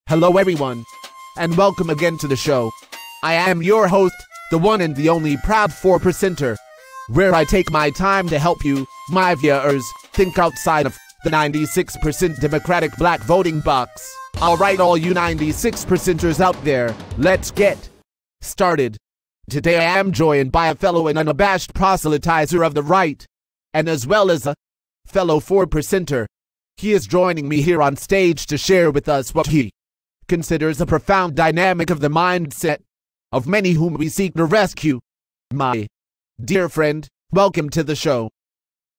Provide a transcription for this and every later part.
Hello everyone, and welcome again to the show. I am your host, the one and the only proud 4%er, where I take my time to help you, my viewers, think outside of the 96% Democratic black voting box. Alright, all you 96%ers out there, let's get started. Today I am joined by a fellow and unabashed proselytizer of the right, and as well as a fellow 4%er. He is joining me here on stage to share with us what he considers a profound dynamic of the mindset of many whom we seek to rescue. My dear friend, welcome to the show.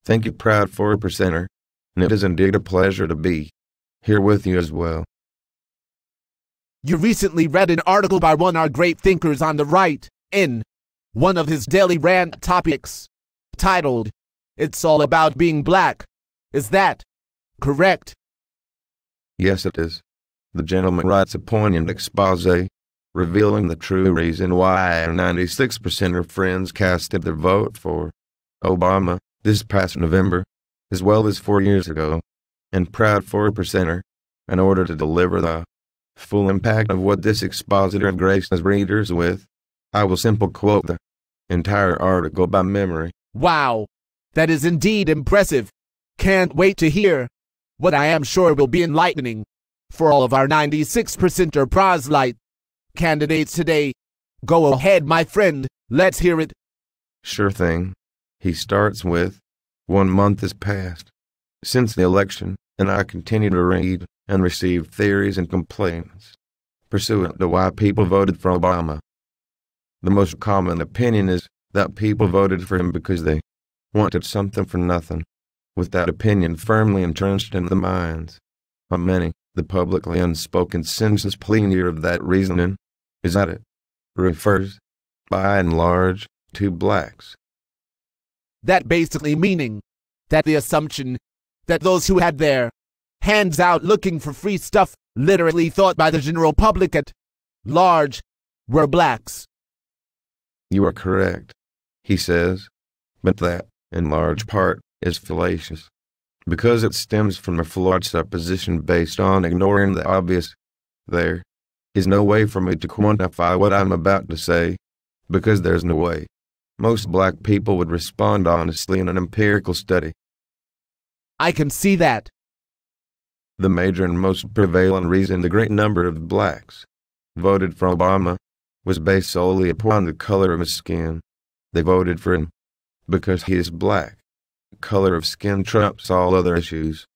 Thank you, proud 4%er, and it is indeed a pleasure to be here with you as well. You recently read an article by one of our great thinkers on the right in one of his daily rant topics, titled, "It's All About Being Black." Is that correct? Yes, it is. The gentleman writes a poignant expose, revealing the true reason why our 96%er friends casted their vote for Obama this past November, as well as 4 years ago. And proud 4%er, in order to deliver the full impact of what this expositor graced his readers with, I will simply quote the entire article by memory. Wow, that is indeed impressive. Can't wait to hear what I am sure will be enlightening for all of our 96%er proselyte candidates today. Go ahead, my friend, let's hear it. Sure thing. He starts with, 1 month has passed since the election, and I continue to read and receive theories and complaints pursuant to why people voted for Obama. The most common opinion is that people voted for him because they wanted something for nothing. With that opinion firmly entrenched in the minds of many, the publicly unspoken sensus plenior of that reasoning is that it refers, by and large, to blacks. That basically meaning that the assumption that those who had their hands out looking for free stuff, literally thought by the general public at large, were blacks. You are correct, he says, but that, in large part, is fallacious, because it stems from a flawed supposition based on ignoring the obvious. There is no way for me to quantify what I'm about to say, because there's no way most black people would respond honestly in an empirical study. I can see that. The major and most prevalent reason the great number of blacks voted for Obama was based solely upon the color of his skin. They voted for him because he is black. Color of skin trumps all other issues.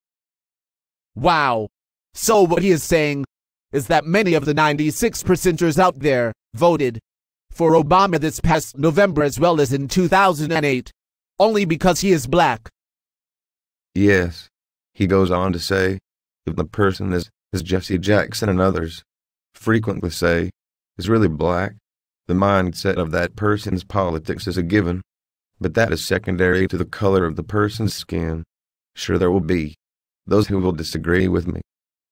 Wow. So what he is saying is that many of the 96%ers out there voted for Obama this past November as well as in 2008, only because he is black. Yes, he goes on to say, if the person is, as Jesse Jackson and others frequently say, is really black, the mindset of that person's politics is a given. But that is secondary to the color of the person's skin. Sure, there will be those who will disagree with me,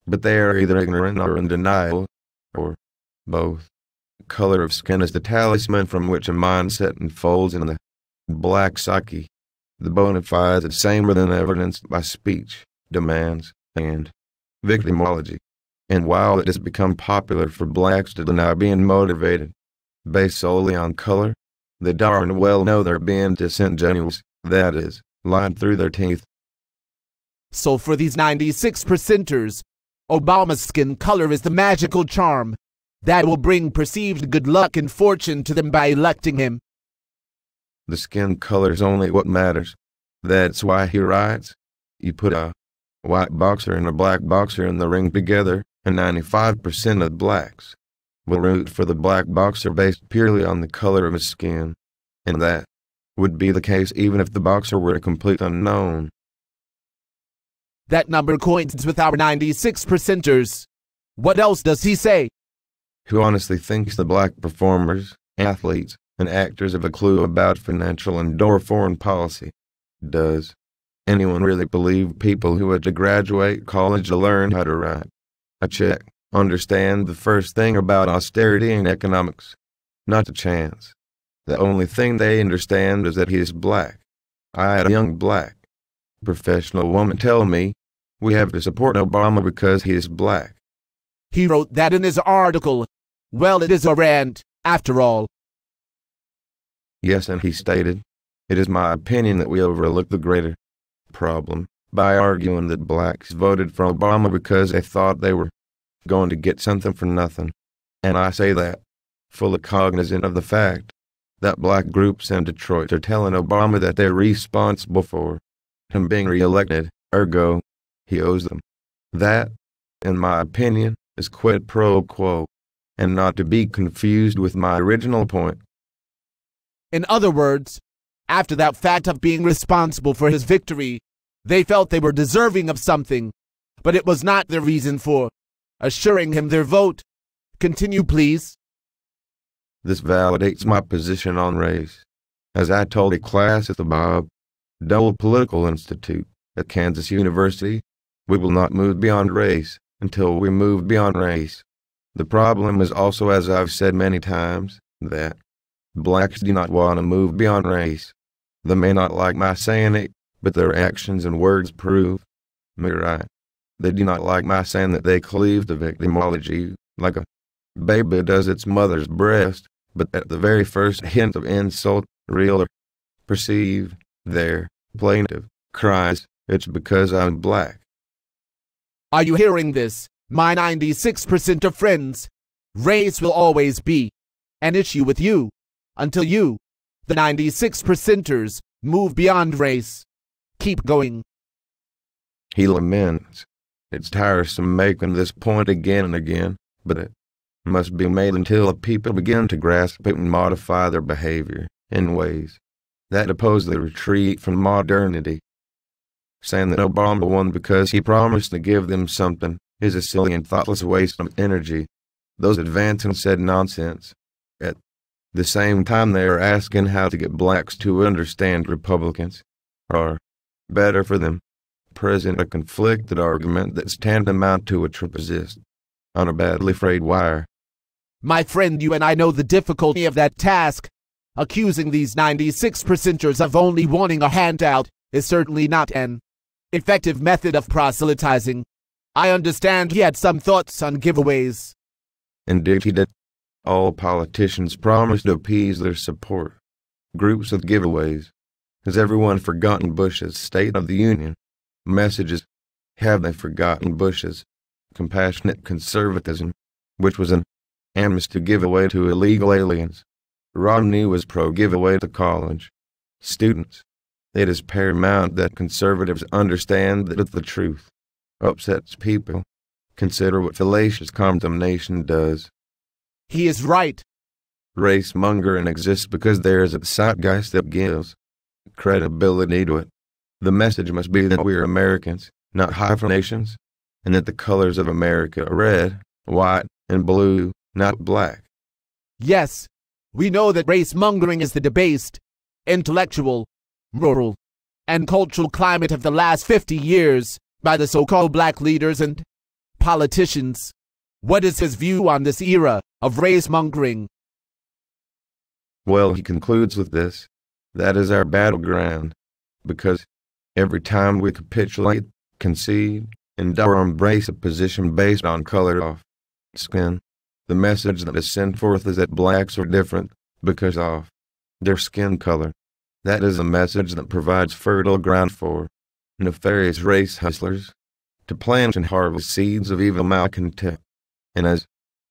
but they are either ignorant or in denial, or both. Color of skin is the talisman from which a mindset unfolds in the black psyche. The bona fides are saner than evidenced by speech, demands, and victimology. And while it has become popular for blacks to deny being motivated based solely on color, they darn well know they're being disingenuous, that is, lying through their teeth. So for these 96%ers, Obama's skin color is the magical charm that will bring perceived good luck and fortune to them by electing him. The skin color is only what matters. That's why he writes, you put a white boxer and a black boxer in the ring together, and 95% of blacks will root for the black boxer based purely on the color of his skin, and that would be the case even if the boxer were a complete unknown. That number coincides with our 96%ers. What else does he say? Who honestly thinks the black performers, athletes, and actors have a clue about financial and/or foreign policy? Does anyone really believe people who had to graduate college to learn how to write a check understand the first thing about austerity and economics? Not a chance. The only thing they understand is that he is black. I had a young black professional woman tell me, we have to support Obama because he is black. He wrote that in his article. Well, it is a rant, after all. Yes, and he stated, "It is my opinion that we overlook the greater problem by arguing that blacks voted for Obama because they thought they were going to get something for nothing. And I say that, fully cognizant of the fact that black groups in Detroit are telling Obama that they're responsible for him being reelected, ergo, he owes them. That, in my opinion, is quid pro quo, and not to be confused with my original point." In other words, after that fact of being responsible for his victory, they felt they were deserving of something, but it was not their reason for assuring him their vote. Continue, please. This validates my position on race. As I told a class at the Bob Dole Political Institute at Kansas University, we will not move beyond race until we move beyond race. The problem is also, as I've said many times, that blacks do not want to move beyond race. They may not like my saying it, but their actions and words prove me right. They do not like my saying that they cleave to victimology like a baby does its mother's breast, but at the very first hint of insult, real or perceived, their plaintive cries, "It's because I'm black." Are you hearing this, my 96% of friends? Race will always be an issue with you, until you, the 96%ers, move beyond race. Keep going. He laments, "It's tiresome making this point again and again, but it must be made until people begin to grasp it and modify their behavior in ways that oppose the retreat from modernity. Saying that Obama won because he promised to give them something is a silly and thoughtless waste of energy. Those advancing said nonsense. At the same time, they are asking how to get blacks to understand Republicans are better for them. Present a conflicted argument that's tantamount to a trapezist on a badly frayed wire. My friend, you and I know the difficulty of that task. Accusing these 96%ers of only wanting a handout is certainly not an effective method of proselytizing. I understand he had some thoughts on giveaways. Indeed he did. All politicians promise to appease their support groups with giveaways. Has everyone forgotten Bush's State of the Union messages? Have they forgotten Bush's compassionate conservatism, which was an amnesty giveaway to illegal aliens? Romney was pro-giveaway to college students. It is paramount that conservatives understand that if the truth upsets people, consider what fallacious condemnation does. He is right. Race mongering exists because there is a zeitgeist that gives credibility to it. The message must be that we are Americans, not hyphenations, and that the colors of America are red, white, and blue, not black. Yes, we know that race-mongering is the debased, intellectual, moral, and cultural climate of the last 50 years by the so-called black leaders and politicians. What is his view on this era of race-mongering? Well, he concludes with this: that is our battleground, because every time we capitulate, concede, and or embrace a position based on color of skin, the message that is sent forth is that blacks are different because of their skin color. That is a message that provides fertile ground for nefarious race hustlers to plant and harvest seeds of evil malcontent. And as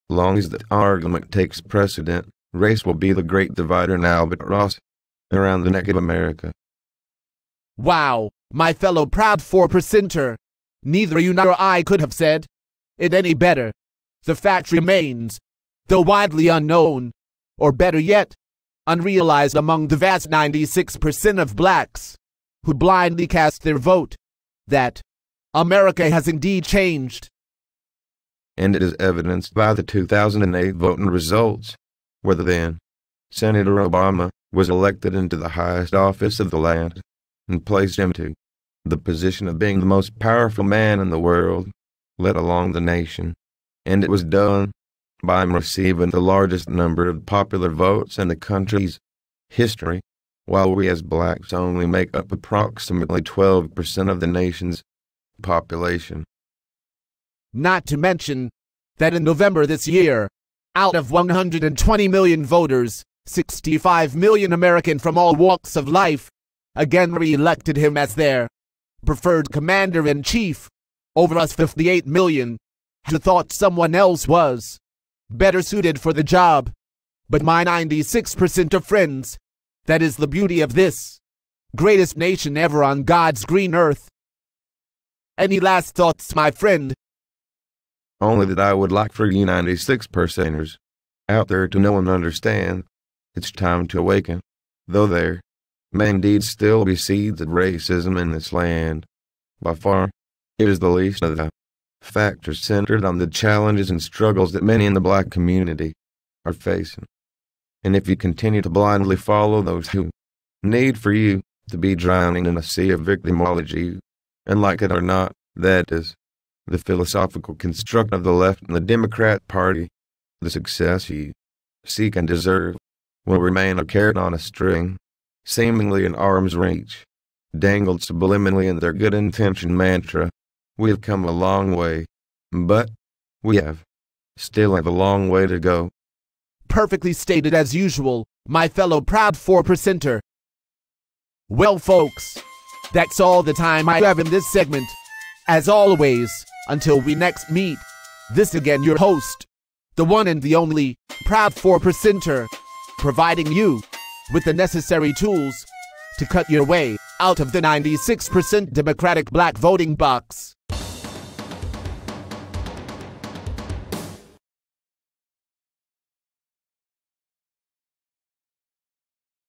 long as the argument takes precedent, race will be the great divider and albatross around the neck of America. Wow, my fellow proud 4%er. Neither you nor I could have said it any better. The fact remains, though widely unknown, or better yet, unrealized among the vast 96% of blacks who blindly cast their vote, that America has indeed changed. And it is evidenced by the 2008 voting results, where the then Senator Obama was elected into the highest office of the land and placed into the position of being the most powerful man in the world, let alone the nation. And it was done by him receiving the largest number of popular votes in the country's history, while we as blacks only make up approximately 12% of the nation's population. Not to mention that in November this year, out of 120 million voters, 65 million Americans from all walks of life again re-elected him as their preferred commander-in-chief over us 58 million who thought someone else was better suited for the job. But my 96% of friends, that is the beauty of this greatest nation ever on God's green earth. Any last thoughts, my friend? Only that I would like for you 96%ers out there to know and understand it's time to awaken. Though there may indeed still be seeds of racism in this land, by far, it is the least of the factors centered on the challenges and struggles that many in the black community are facing. And if you continue to blindly follow those who need for you to be drowning in a sea of victimology, and like it or not, that is the philosophical construct of the left and the Democrat Party, the success you seek and deserve will remain a carrot on a string, seemingly in arm's reach, dangled subliminally in their good-intentioned mantra. We have come a long way, but we still have a long way to go. Perfectly stated as usual, my fellow proud 4%er. Well, folks, that's all the time I have in this segment. As always, until we next meet, this again your host, the one and the only proud 4%er, providing you with the necessary tools to cut your way out of the 96% Democratic black voting box.